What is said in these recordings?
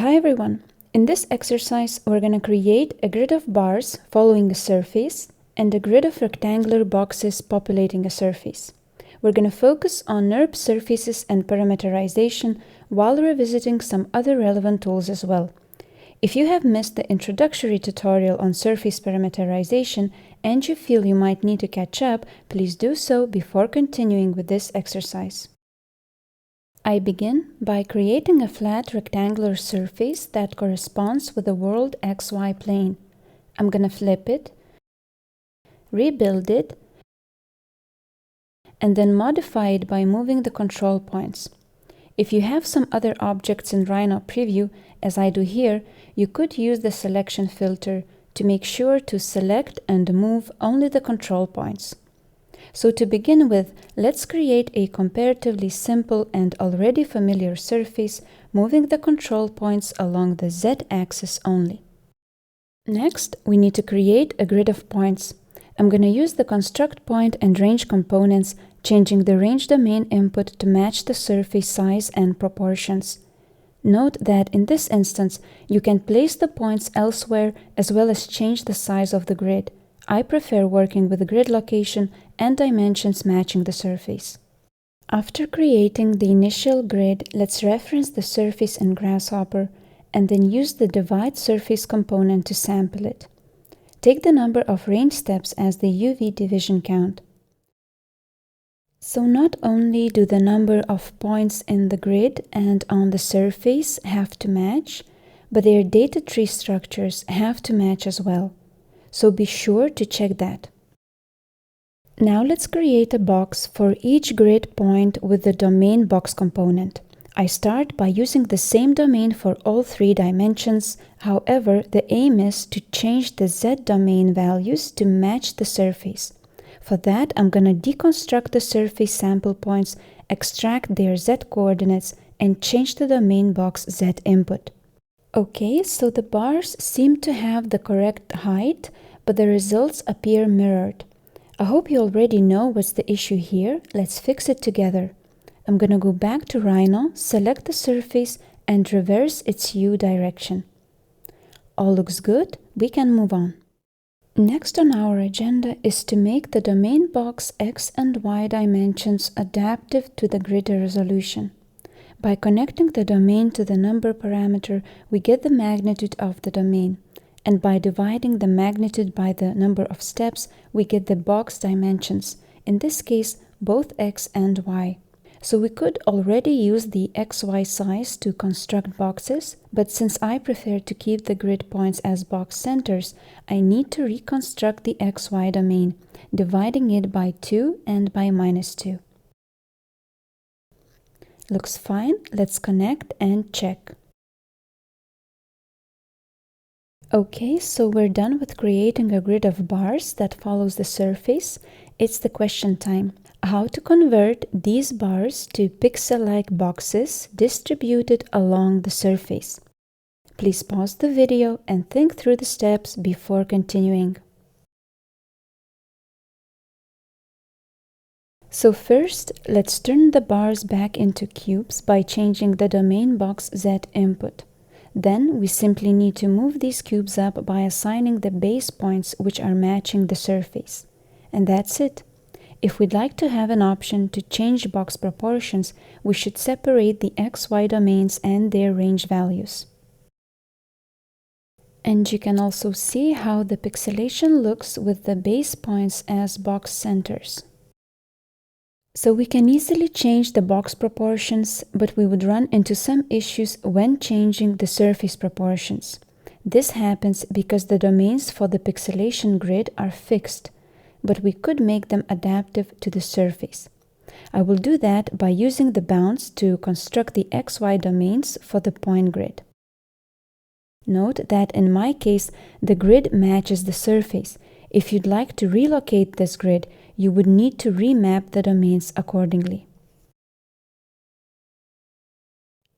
Hi everyone! In this exercise, we're going to create a grid of bars following a surface and a grid of rectangular boxes populating a surface. We're going to focus on NURBS surfaces and parameterization while revisiting some other relevant tools as well. If you have missed the introductory tutorial on surface parameterization and you feel you might need to catch up, please do so before continuing with this exercise. I begin by creating a flat rectangular surface that corresponds with the world XY plane. I'm going to flip it, rebuild it, and then modify it by moving the control points. If you have some other objects in Rhino Preview, as I do here, you could use the selection filter to make sure to select and move only the control points. So to begin with, let's create a comparatively simple and already familiar surface, moving the control points along the Z-axis only. Next, we need to create a grid of points. I'm going to use the construct point and range components, changing the range domain input to match the surface size and proportions. Note that in this instance, you can place the points elsewhere as well as change the size of the grid. I prefer working with the grid location and dimensions matching the surface. After creating the initial grid, let's reference the surface in Grasshopper and then use the divide surface component to sample it. Take the number of range steps as the UV division count. So not only do the number of points in the grid and on the surface have to match, but their data tree structures have to match as well. So be sure to check that. Now let's create a box for each grid point with the domain box component. I start by using the same domain for all 3 dimensions. However, the aim is to change the Z domain values to match the surface. For that, I'm going to deconstruct the surface sample points, extract their Z coordinates, and change the domain box Z input. Okay, so the bars seem to have the correct height, but the results appear mirrored. I hope you already know what's the issue here. Let's fix it together. I'm going to go back to Rhino, select the surface, and reverse its U direction. All looks good. We can move on. Next on our agenda is to make the domain box X and Y dimensions adaptive to the grid resolution. By connecting the domain to the number parameter, we get the magnitude of the domain. And by dividing the magnitude by the number of steps, we get the box dimensions, in this case, both X and Y. So we could already use the XY size to construct boxes, but since I prefer to keep the grid points as box centers, I need to reconstruct the XY domain, dividing it by 2 and by -2. Looks fine. Let's connect and check. Okay, so we're done with creating a grid of bars that follows the surface. It's the question time. How to convert these bars to pixel-like boxes distributed along the surface. Please pause the video and think through the steps before continuing. So first, let's turn the bars back into cubes by changing the domain box Z input. Then we simply need to move these cubes up by assigning the base points which are matching the surface. And that's it. If we'd like to have an option to change box proportions, we should separate the XY domains and their range values. And you can also see how the pixelation looks with the base points as box centers. So we can easily change the box proportions, but we would run into some issues when changing the surface proportions. This happens because the domains for the pixelation grid are fixed, but we could make them adaptive to the surface. I will do that by using the bounds to construct the XY domains for the point grid. Note that in my case, the grid matches the surface. If you'd like to relocate this grid, you would need to remap the domains accordingly.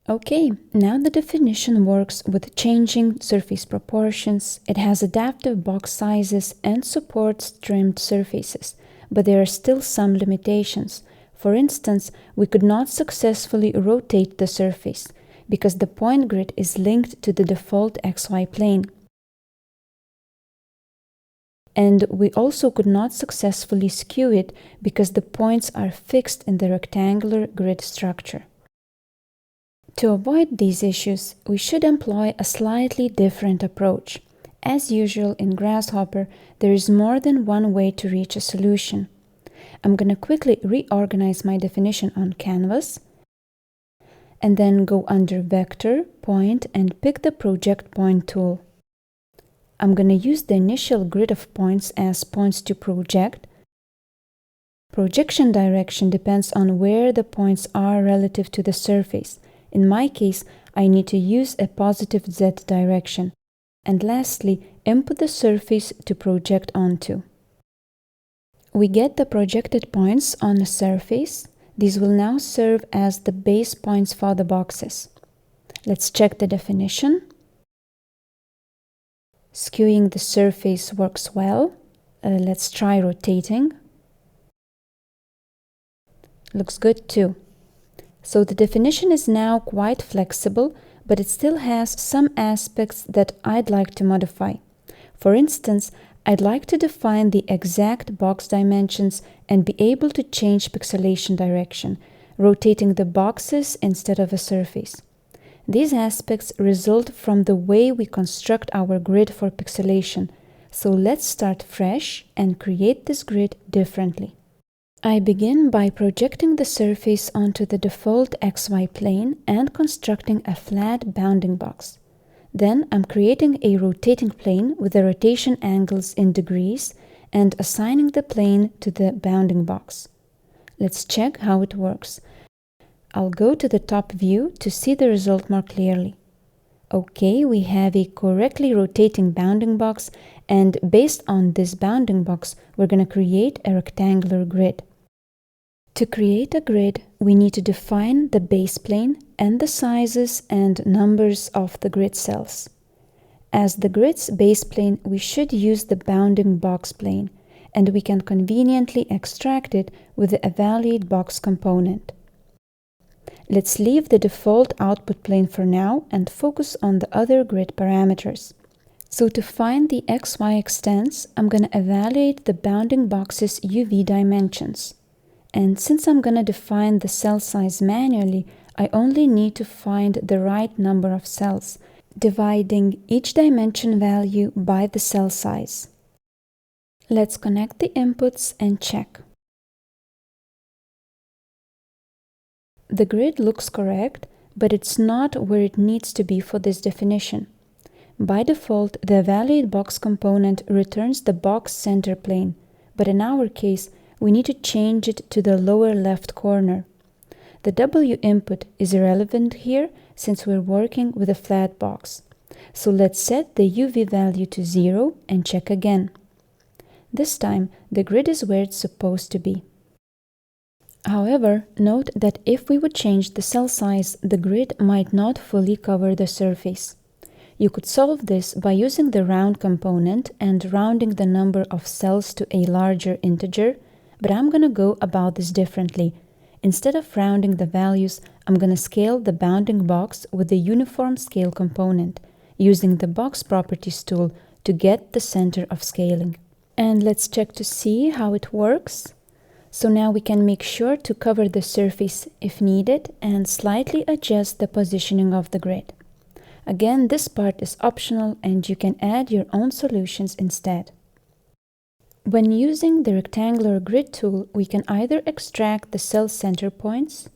Okay, now the definition works with changing surface proportions. It has adaptive box sizes and supports trimmed surfaces, but there are still some limitations. For instance, we could not successfully rotate the surface. because the point grid is linked to the default XY plane. And we also could not successfully skew it because the points are fixed in the rectangular grid structure. To avoid these issues, we should employ a slightly different approach. As usual in Grasshopper, there is more than one way to reach a solution. I'm going to quickly reorganize my definition on Canvas, and then go under Vector, Point, and pick the Project Point tool. I'm going to use the initial grid of points as points to project. Projection direction depends on where the points are relative to the surface. In my case, I need to use a positive Z direction. And lastly, input the surface to project onto. We get the projected points on the surface. These will now serve as the base points for the boxes. Let's check the definition. Skewing the surface works well. Let's try rotating. Looks good too. So the definition is now quite flexible, but it still has some aspects that I'd like to modify. For instance, I'd like to define the exact box dimensions and be able to change pixelation direction, rotating the boxes instead of a surface. These aspects result from the way we construct our grid for pixelation, so let's start fresh and create this grid differently. I begin by projecting the surface onto the default XY plane and constructing a flat bounding box. Then I'm creating a rotating plane with the rotation angles in degrees and assigning the plane to the bounding box. Let's check how it works. I'll go to the top view to see the result more clearly. Okay, we have a correctly rotating bounding box, and based on this bounding box, we're going to create a rectangular grid. To create a grid, we need to define the base plane and the sizes and numbers of the grid cells. As the grid's base plane, we should use the bounding box plane, and we can conveniently extract it with the evaluate box component. Let's leave the default output plane for now and focus on the other grid parameters. So to find the XY extents, I'm going to evaluate the bounding box's UV dimensions. And since I'm going to define the cell size manually, I only need to find the right number of cells, dividing each dimension value by the cell size. Let's connect the inputs and check. The grid looks correct, but it's not where it needs to be for this definition. By default, the evaluate box component returns the box center plane, but in our case, we need to change it to the lower left corner. The W input is irrelevant here since we're working with a flat box. So let's set the UV value to 0 and check again. This time, the grid is where it's supposed to be. However, note that if we would change the cell size, the grid might not fully cover the surface. You could solve this by using the round component and rounding the number of cells to a larger integer, but I'm going to go about this differently. Instead of rounding the values, I'm going to scale the bounding box with the uniform scale component, using the box properties tool to get the center of scaling. And let's check to see how it works. So now we can make sure to cover the surface if needed and slightly adjust the positioning of the grid. Again, this part is optional and you can add your own solutions instead. When using the rectangular grid tool, we can either extract the cell center points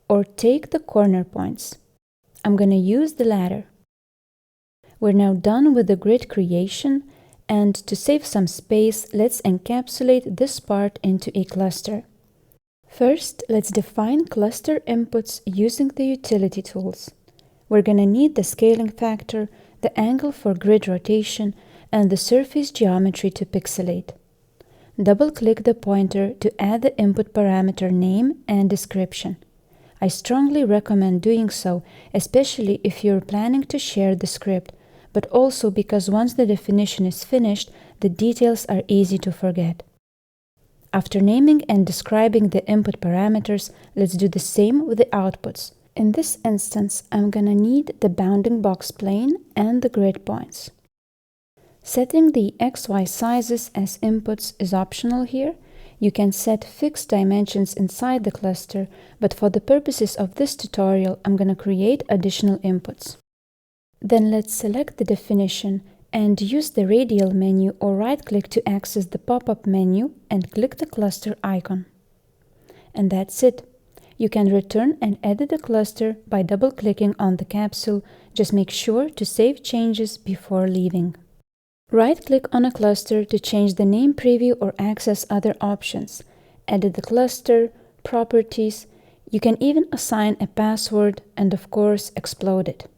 or take the corner points. I'm going to use the latter. We're now done with the grid creation, and to save some space, let's encapsulate this part into a cluster. First, let's define cluster inputs using the utility tools. We're going to need the scaling factor, the angle for grid rotation, and the surface geometry to pixelate. Double-click the pointer to add the input parameter name and description. I strongly recommend doing so, especially if you're planning to share the script, but also because once the definition is finished, the details are easy to forget. After naming and describing the input parameters, let's do the same with the outputs. In this instance, I'm gonna need the bounding box plane and the grid points. Setting the XY sizes as inputs is optional here. You can set fixed dimensions inside the cluster, but for the purposes of this tutorial, I'm gonna create additional inputs. Then let's select the definition and use the radial menu or right-click to access the pop-up menu and click the cluster icon. And that's it. You can return and edit the cluster by double-clicking on the capsule. Just make sure to save changes before leaving. Right-click on a cluster to change the name preview or access other options. Edit the cluster, properties. You can even assign a password and, of course, explode it.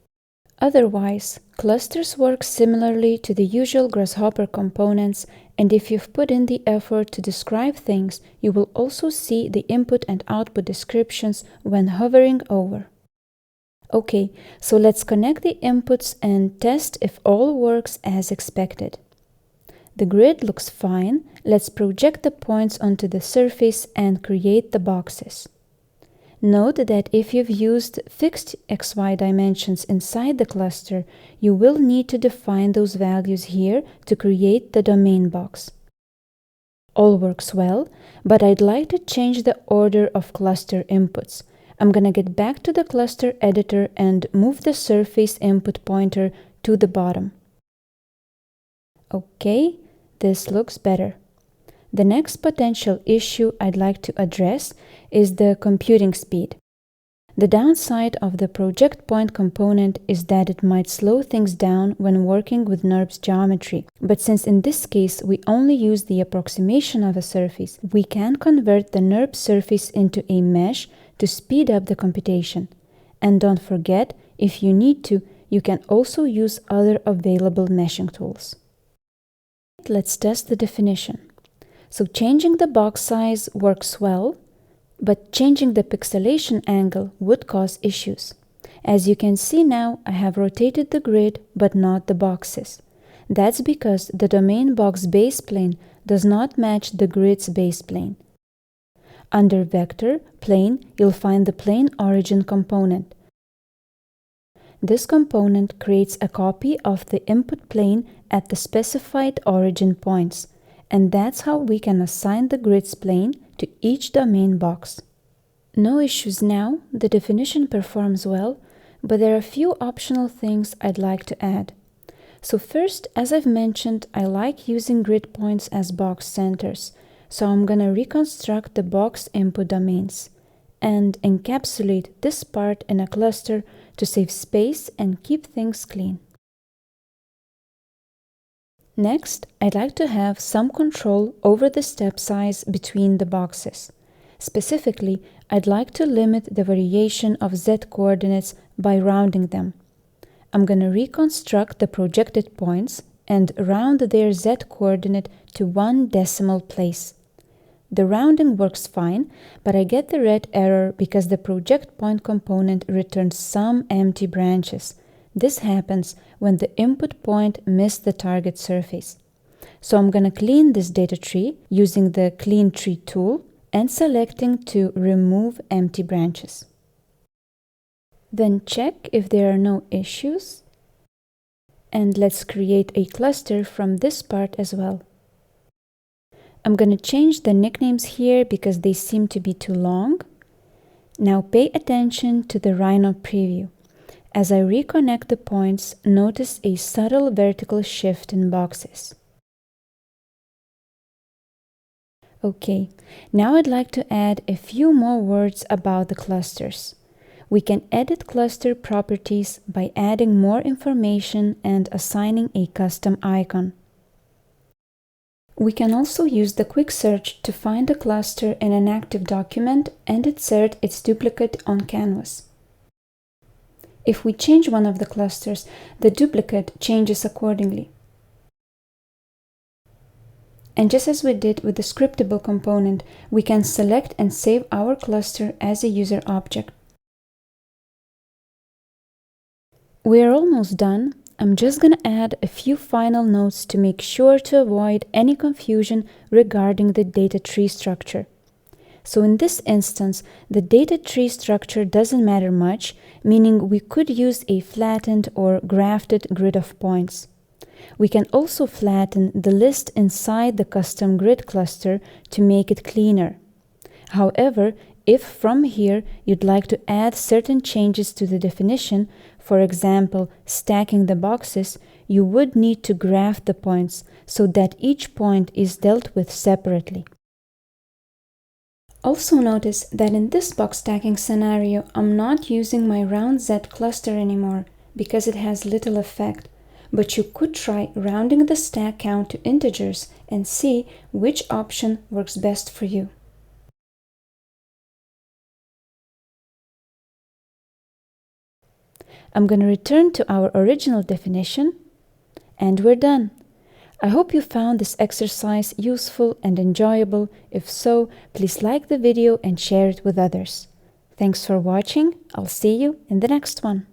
Otherwise, clusters work similarly to the usual Grasshopper components, and if you've put in the effort to describe things, you will also see the input and output descriptions when hovering over. Okay, so let's connect the inputs and test if all works as expected. The grid looks fine. Let's project the points onto the surface and create the boxes. Note that if you've used fixed XY dimensions inside the cluster, you will need to define those values here to create the domain box. All works well, but I'd like to change the order of cluster inputs. I'm gonna get back to the cluster editor and move the surface input pointer to the bottom. Okay, this looks better. The next potential issue I'd like to address is the computing speed. The downside of the project point component is that it might slow things down when working with NURBS geometry, but since in this case we only use the approximation of a surface, we can convert the NURBS surface into a mesh to speed up the computation. And don't forget, if you need to, you can also use other available meshing tools. Let's test the definition. So changing the box size works well, but changing the pixelation angle would cause issues. As you can see now, I have rotated the grid, but not the boxes. That's because the domain box base plane does not match the grid's base plane. Under Vector, Plane, you'll find the plane origin component. This component creates a copy of the input plane at the specified origin points, and that's how we can assign the grid's plane to each domain box. No issues now, the definition performs well, but there are a few optional things I'd like to add. So first, as I've mentioned, I like using grid points as box centers, so I'm gonna reconstruct the box input domains and encapsulate this part in a cluster to save space and keep things clean. Next, I'd like to have some control over the step size between the boxes. Specifically, I'd like to limit the variation of Z coordinates by rounding them. I'm going to reconstruct the projected points and round their Z coordinate to 1 decimal place. The rounding works fine, but I get the red error because the project point component returns some empty branches. This happens when the input point missed the target surface. So I'm going to clean this data tree using the Clean Tree tool and selecting to remove empty branches. Then check if there are no issues. And let's create a cluster from this part as well. I'm going to change the nicknames here because they seem to be too long. Now pay attention to the Rhino preview. As I reconnect the points, notice a subtle vertical shift in boxes. Okay, now I'd like to add a few more words about the clusters. We can edit cluster properties by adding more information and assigning a custom icon. We can also use the quick search to find a cluster in an active document and insert its duplicate on canvas. If we change one of the clusters, the duplicate changes accordingly. And just as we did with the scriptable component, we can select and save our cluster as a user object. We're almost done. I'm just going to add a few final notes to make sure to avoid any confusion regarding the data tree structure. So in this instance, the data tree structure doesn't matter much, meaning we could use a flattened or grafted grid of points. We can also flatten the list inside the custom grid cluster to make it cleaner. However, if from here you'd like to add certain changes to the definition, for example, stacking the boxes, you would need to graph the points so that each point is dealt with separately. Also notice that in this box stacking scenario, I'm not using my round Z cluster anymore because it has little effect, but you could try rounding the stack count to integers and see which option works best for you. I'm going to return to our original definition, and we're done. I hope you found this exercise useful and enjoyable. If so, please like the video and share it with others. Thanks for watching. I'll see you in the next one.